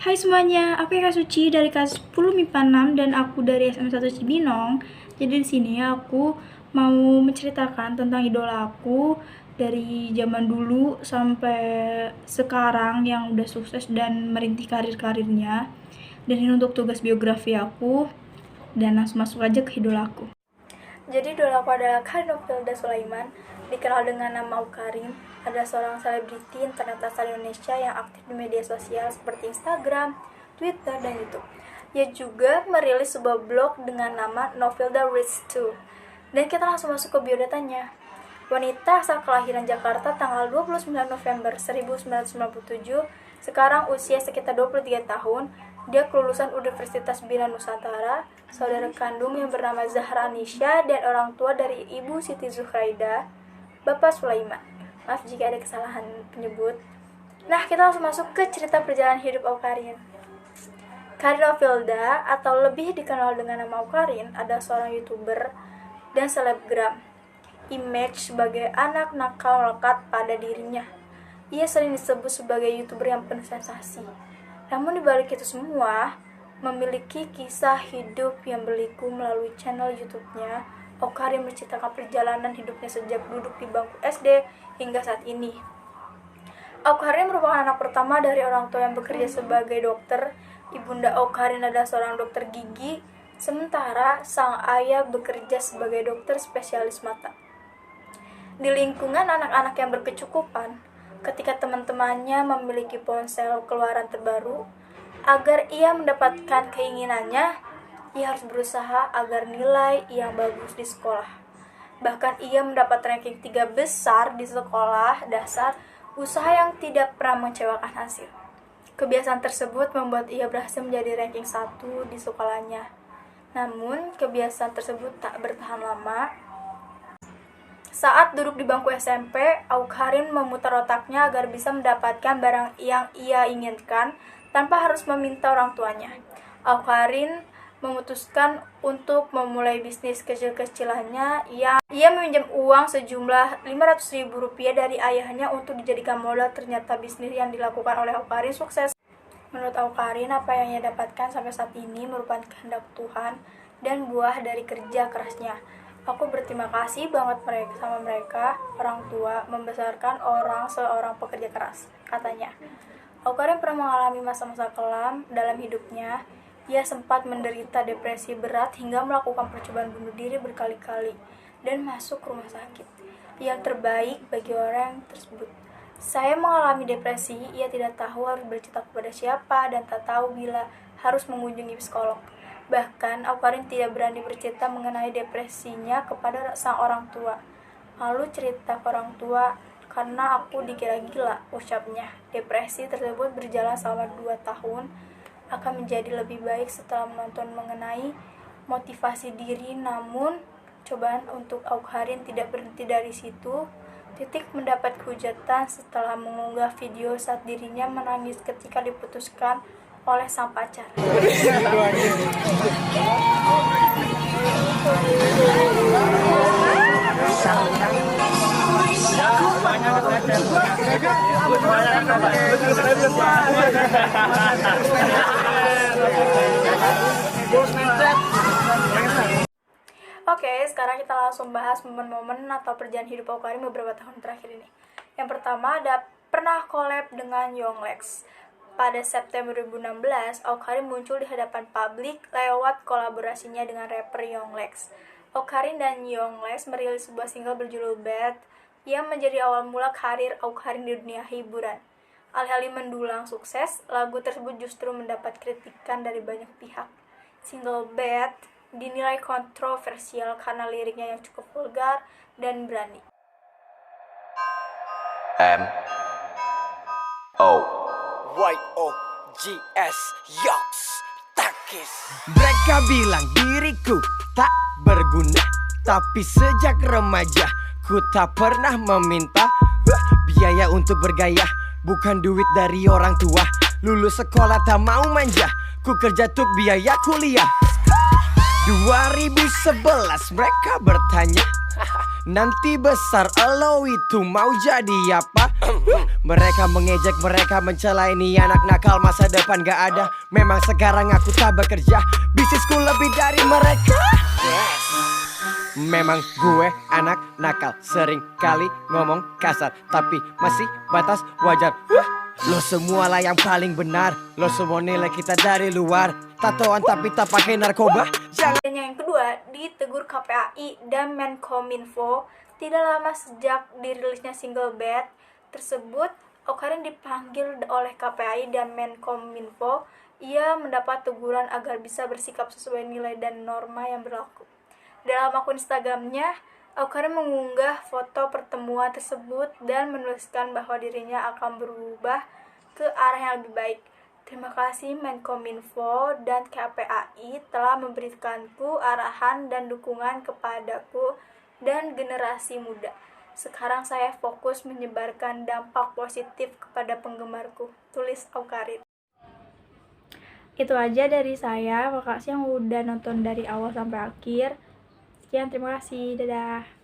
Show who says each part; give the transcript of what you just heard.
Speaker 1: Hai semuanya, aku Kak Suci dari kelas 10 MIPA 6 dan aku dari SM1 Cibinong. Jadi di sini aku mau menceritakan tentang idola aku dari zaman dulu sampai sekarang yang udah sukses dan merintis karir-karirnya. Dan ini untuk tugas biografi aku dan langsung masuk aja ke idola aku. Jadi idola aku adalah Kak Novelda Sulaiman, dikenal dengan nama Awkarin, adalah seorang selebriti internet asal Indonesia yang aktif di media sosial seperti Instagram, Twitter, dan YouTube. Ia juga merilis sebuah blog dengan nama Novelda Reads 2. Dan kita langsung masuk ke biodatanya. Wanita asal kelahiran Jakarta tanggal 29 November 1997, sekarang usia sekitar 23 tahun. Dia kelulusan Universitas Bina Nusantara, saudara kandung yang bernama Zahra Anisha, dan orang tua dari Ibu Siti Zuhraida, Bapak Sulaiman. Maaf jika ada kesalahan penyebut. Nah, kita langsung masuk ke cerita perjalanan hidup Awkarin. Karin Novelda, atau lebih dikenal dengan nama Awkarin, adalah seorang YouTuber dan selebgram. Image sebagai anak nakal melekat pada dirinya. Ia sering disebut sebagai YouTuber yang penuh sensasi. Namun dibalik itu semua, memiliki kisah hidup yang berliku melalui channel YouTube-nya. Awkarin menceritakan perjalanan hidupnya sejak duduk di bangku SD hingga saat ini. Awkarin merupakan anak pertama dari orang tua yang bekerja sebagai dokter. Ibunda Awkarin adalah seorang dokter gigi, sementara sang ayah bekerja sebagai dokter spesialis mata. Di lingkungan anak-anak yang berkecukupan, ketika teman-temannya memiliki ponsel keluaran terbaru, agar ia mendapatkan keinginannya, ia harus berusaha agar nilai yang bagus di sekolah. Bahkan ia mendapat ranking 3 besar di sekolah dasar, usaha yang tidak pernah mengecewakan hasil. Kebiasaan tersebut membuat ia berhasil menjadi ranking 1 di sekolahnya. Namun, kebiasaan tersebut tak bertahan lama. Saat duduk di bangku SMP, Awkarin memutar otaknya agar bisa mendapatkan barang yang ia inginkan tanpa harus meminta orang tuanya. Awkarin memutuskan untuk memulai bisnis kecil-kecilannya. Ia meminjam uang sejumlah Rp500.000 dari ayahnya untuk dijadikan modal. Ternyata bisnis yang dilakukan oleh Awkarin sukses. Menurut Awkarin, apa yang ia dapatkan sampai saat ini merupakan kehendak Tuhan dan buah dari kerja kerasnya. Aku berterima kasih banget sama mereka, orang tua, membesarkan seorang pekerja keras, katanya. Awkarin pernah mengalami masa-masa kelam dalam hidupnya. Ia sempat menderita depresi berat hingga melakukan percobaan bunuh diri berkali-kali dan masuk ke rumah sakit. Yang terbaik bagi orang tersebut. Saya mengalami depresi, ia tidak tahu harus bercerita kepada siapa dan tak tahu bila harus mengunjungi psikolog. Bahkan, Awkarin tidak berani bercerita mengenai depresinya kepada sang orang tua. Lalu cerita ke orang tua, karena aku dikira gila, ucapnya. Depresi tersebut berjalan selama 2 tahun, akan menjadi lebih baik setelah menonton mengenai motivasi diri. Namun, cobaan untuk Awkarin tidak berhenti dari situ. Titik mendapat hujatan setelah mengunggah video saat dirinya menangis ketika diputuskan oleh sang pacar. Oke, sekarang kita langsung bahas momen-momen atau perjalanan hidup Awkarin beberapa tahun terakhir ini. Yang pertama ada pernah collab dengan Yonglex. Pada September 2016, Awkarin muncul di hadapan publik lewat kolaborasinya dengan rapper Yonglex. Awkarin dan Yonglex merilis sebuah single berjudul Bad yang menjadi awal mula karir Awkarin di dunia hiburan. Alih-alih mendulang sukses, lagu tersebut justru mendapat kritikan dari banyak pihak. Single Bad dinilai kontroversial karena liriknya yang cukup vulgar dan berani.
Speaker 2: YOGS Yoks Takis.
Speaker 3: Mereka bilang diriku tak berguna, tapi sejak remaja ku tak pernah meminta biaya untuk bergaya. Bukan duit dari orang tua, lulus sekolah tak mau manja, ku kerja untuk biaya kuliah. 2011 mereka bertanya, Nanti besar elo itu mau jadi apa? Mereka mengejek, mereka mencela, ini anak nakal, masa depan gak ada. Memang sekarang aku tak bekerja, bisnisku lebih dari mereka. Memang gue anak nakal, sering kali ngomong kasar, tapi masih batas wajar. Lo semua lah yang paling benar, lo semua nilai kita dari luar. Tatoan tapi tak pakai narkoba. Jangan.
Speaker 1: Dan yang kedua, ditegur KPAI dan Menkominfo. Tidak lama sejak dirilisnya single Bad tersebut, Awkarin dipanggil oleh KPAI dan Menkominfo. Ia mendapat teguran agar bisa bersikap sesuai nilai dan norma yang berlaku. Dalam akun Instagramnya, Awkarin mengunggah foto pertemuan tersebut dan menuliskan bahwa dirinya akan berubah ke arah yang lebih baik. Terima kasih Menkominfo dan KPAI telah memberikanku arahan dan dukungan kepadaku dan generasi muda. Sekarang saya fokus menyebarkan dampak positif kepada penggemarku, tulis Awkarin. Itu aja dari saya. Makasih yang udah nonton dari awal sampai akhir. Sekian, terima kasih. Dadah.